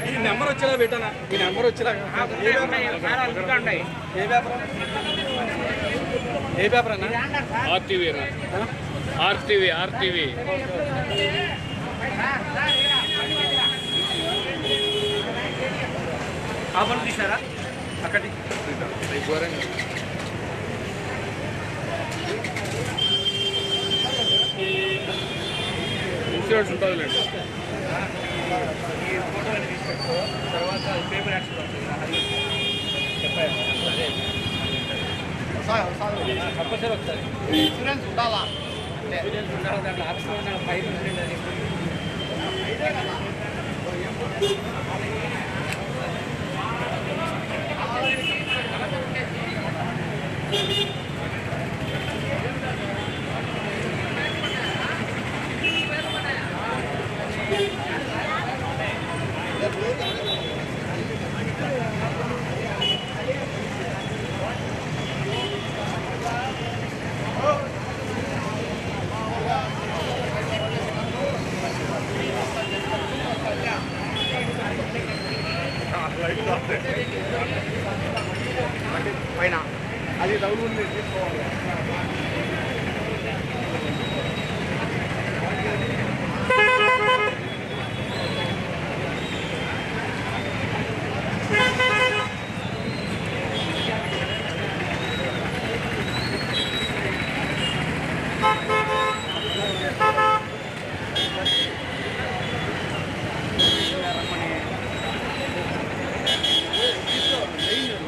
ఈ నెంబర్ వచ్చేలా పెట్టానా? ఈ నెంబర్ వచ్చేలా ఏ పేపర్ అన్నా? ఆర్టీవీ ఆర్టీవీ ఆర్టీవీ ఆ పని తీసారా అక్కడి ఇన్సూరెన్స్ ఉంటుందిలేండి. తర్వాత పేపర్ యాక్షన్ కంపల్సరీ వస్తుంది. ఇన్సూరెన్స్ ఉండాలా? ఇన్సూరెన్స్ ఉండాలి. దాంట్లో ఆఫీస్లో ఉన్న ఫైల్ ఉంటుంది. ఇదే కదా పైన అది డౌన్ తీసుకోవాలి.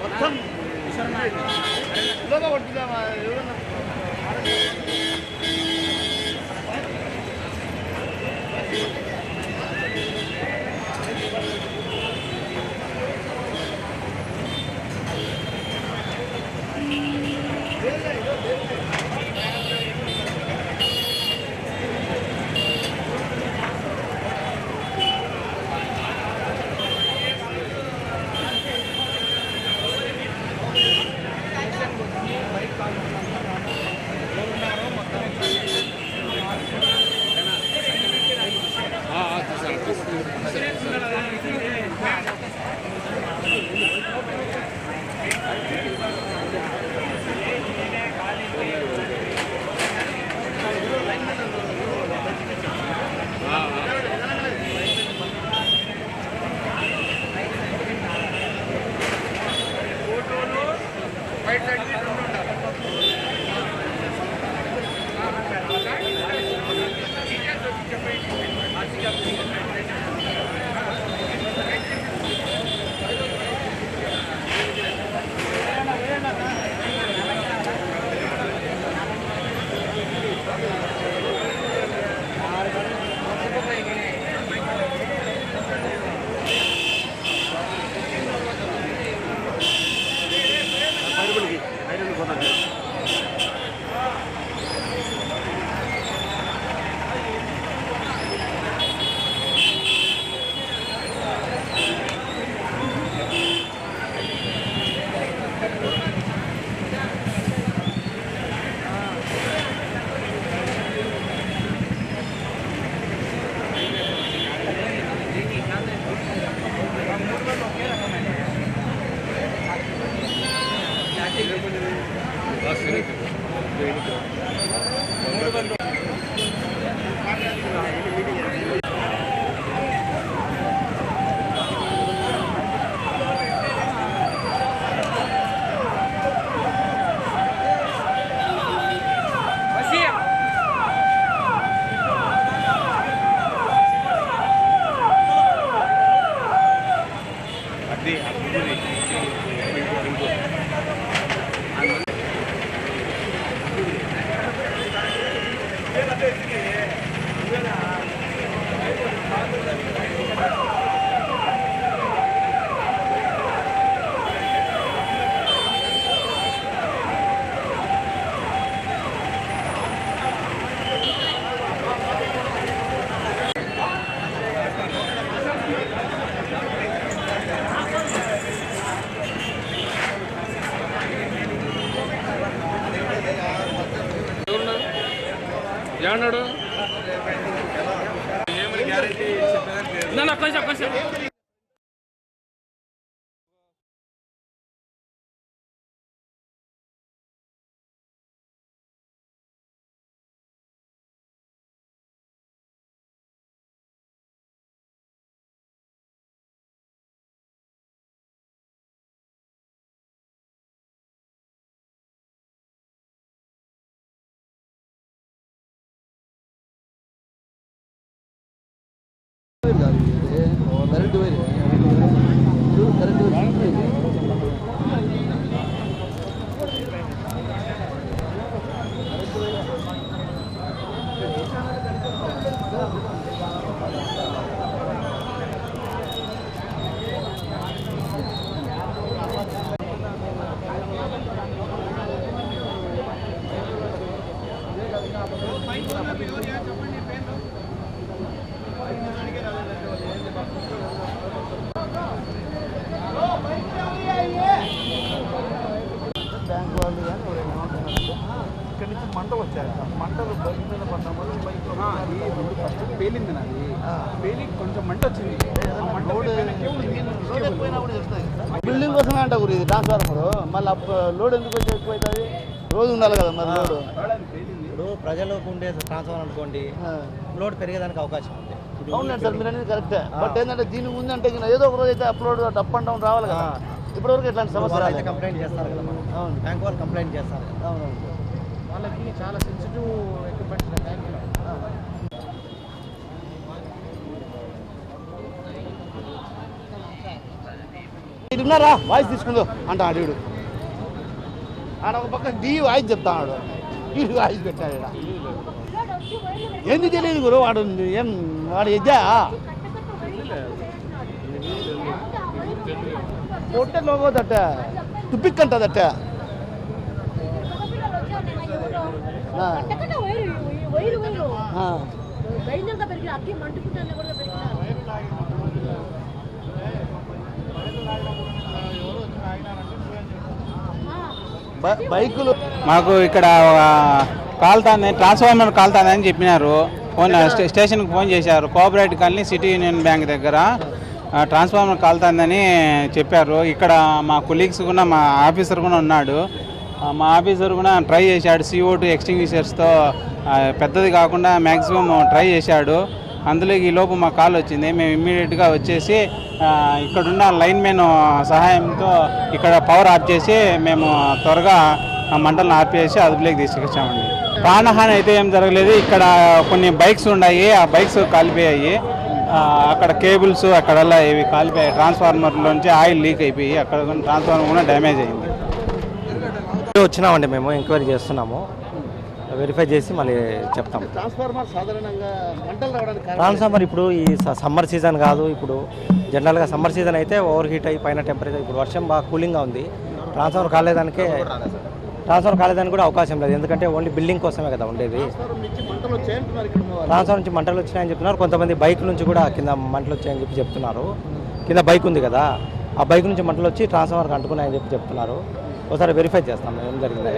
మొత్తం కొట్టుదామా? ఏమన్నాడు కొంచెం బ్యాంక్ వాళ్ళు కానీ ఎవరైనా ఏమంటున్నారంటే ఇక్కడి నుంచి మంటలు వచ్చాయి. మంటలు బైక్ మీద పడ్డం వల్ల బైక్ ఫస్ట్ పేలింది నాది. పేలి కొంచెం మంట వచ్చింది. బిల్డింగ్ కోసమే అంట గురి ఇది ట్రాన్స్ఫార్మర్. మళ్ళీ లోడ్ ఎందుకు వచ్చి ఎక్కువ అవుతుంది? రోజు ఉండాలి కదా మరి లోడ్. ఇప్పుడు ప్రజలకు ఉండే ట్రాన్స్ఫార్మర్ అనుకోండి, లోడ్ పెరిగేదానికి అవకాశం ఉంది. అవునండి సార్, మీరు అనేది కరెక్టే. బట్ ఏంటంటే దీని ముందంటే ఏదో ఒక రోజు అయితే అప్లోడ్ అప్ అండ్ డౌన్ రావాలి కదా. ఇప్పటివరకు ఎట్లాంటి సమస్య అయితే కంప్లైంట్ చేస్తారు కదా మనం. అవును, బ్యాంక్ వాళ్ళు కంప్లైంట్ చేస్తారు కదా. అవునవును, వాళ్ళకి చాలా సెన్సిటివ్ ఎక్విప్మెంట్స్ బ్యాంకులో. ఇటున్నారా వాయిస్ తీసుకుందో అంట అడిగుడు. ఆడ ఒక పక్క డీ వాయిస్ చెప్తాడు, ఈ వాయిస్ పెట్టాడు. ఇక్కడ ఎందుకు తెలియదు గురు, వాడు ఏం వాడు ఎద్దా పొట్టే లోగోదట తుప్పిక్కంటదట. బైకులు మాకు ఇక్కడ కాలుతాంది, ట్రాన్స్ఫార్మర్ కాలుతాందని చెప్పినారు. స్టేషన్కి ఫోన్ చేశారు. Cooperative colony city union bank దగ్గర ట్రాన్స్ఫార్మర్ కాలుతాందని చెప్పారు. ఇక్కడ మా కొలీగ్స్ కూడా, మా ఆఫీసర్ కూడా ఉన్నాడు. మా ఆఫీసర్ కూడా ట్రై చేశాడు. CO2 ఎక్స్టింగ్విషర్స్తో పెద్దది కాకుండా మ్యాక్సిమం ట్రై చేశాడు. అందులో ఈ లోపు మా కాల్ వచ్చింది. మేము ఇమ్మీడియట్గా వచ్చేసి ఇక్కడున్న లైన్మెన్ సహాయంతో ఇక్కడ పవర్ ఆఫ్ చేసి మేము త్వరగా మంటలను ఆపేసి అదుపులోకి తీసుకొచ్చామండి. ప్రాణహాని అయితే ఏం జరగలేదు. ఇక్కడ కొన్ని బైక్స్ ఉన్నాయి, ఆ బైక్స్ కాలిపోయాయి. అక్కడ కేబుల్స్ అక్కడల్లా ఇవి కాలిపోయాయి. ట్రాన్స్ఫార్మర్లోంచి ఆయిల్ లీక్ అయిపోయి అక్కడ ట్రాన్స్ఫార్మర్ కూడా డ్యామేజ్ అయింది. వచ్చినామండి, మేము ఎంక్వైరీ చేస్తున్నాము. వెరిఫై చేసి మళ్ళీ చెప్తాం. ట్రాన్స్ఫార్మర్ సాధారణంగా మంటలు రావడానికి ట్రాన్స్ఫార్మర్ ఇప్పుడు ఈ సమ్మర్ సీజన్ కాదు. ఇప్పుడు జనరల్గా సమ్మర్ సీజన్ అయితే ఓవర్ హీట్ అయ్యి పైన టెంపరేచర్, ఇప్పుడు వర్షం బాగా కూలింగ్గా ఉంది. ట్రాన్స్ఫార్మర్ కాలేదానికి కూడా అవకాశం లేదు. ఎందుకంటే ఓన్లీ బిల్డింగ్ కోసమే కదా ఉండేది. ట్రాన్స్ఫార్మర్ నుంచి మంటలు వచ్చినాయని చెప్తున్నారు. కొంతమంది బైక్ నుంచి కూడా కింద మంటలు వచ్చాయని చెప్తున్నారు. కింద బైక్ ఉంది కదా, ఆ బైక్ నుంచి మంటలు వచ్చి ట్రాన్స్ఫార్మర్కి అంటుకున్నాయని చెప్తున్నారు. ఒకసారి వెరిఫై చేస్తాం ఏం జరిగింది.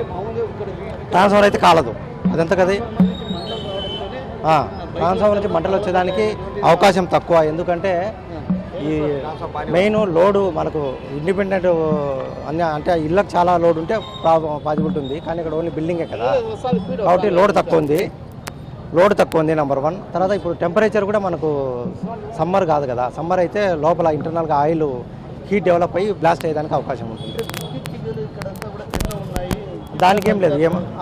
ట్రాన్స్ఫార్మర్ అయితే కాలదు, అదంతా కదా. ట్రాన్స్ఫార్మర్ నుంచి మంటలు వచ్చేదానికి అవకాశం తక్కువ. ఎందుకంటే ఈ మెయిన్ లోడు మనకు ఇండిపెండెంట్ అంటే ఇళ్ళకి చాలా లోడ్ ఉంటే పాజిబిలిటీ ఉంది. కానీ ఇక్కడ ఓన్లీ బిల్డింగే కదా, కాబట్టి లోడ్ తక్కువ ఉంది నెంబర్ 1. తర్వాత ఇప్పుడు టెంపరేచర్ కూడా మనకు సమ్మర్ కాదు కదా. సమ్మర్ అయితే లోపల ఇంటర్నల్గా ఆయిల్ హీట్ డెవలప్ అయ్యి బ్లాస్ట్ అయ్యేదానికి అవకాశం ఉంటుంది. దానికి ఏం లేదు,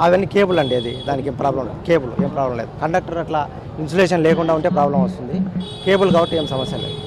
అవన్నీ కేబుల్ అండి. అది దానికి ఏం ప్రాబ్లం లేదు. కేబుల్ ఏం ప్రాబ్లం లేదు. కండక్టర్ అట్లా ఇన్సులేషన్ లేకుండా ఉంటే ప్రాబ్లం వస్తుంది. కేబుల్ కాబట్టి ఏం సమస్య లేదు.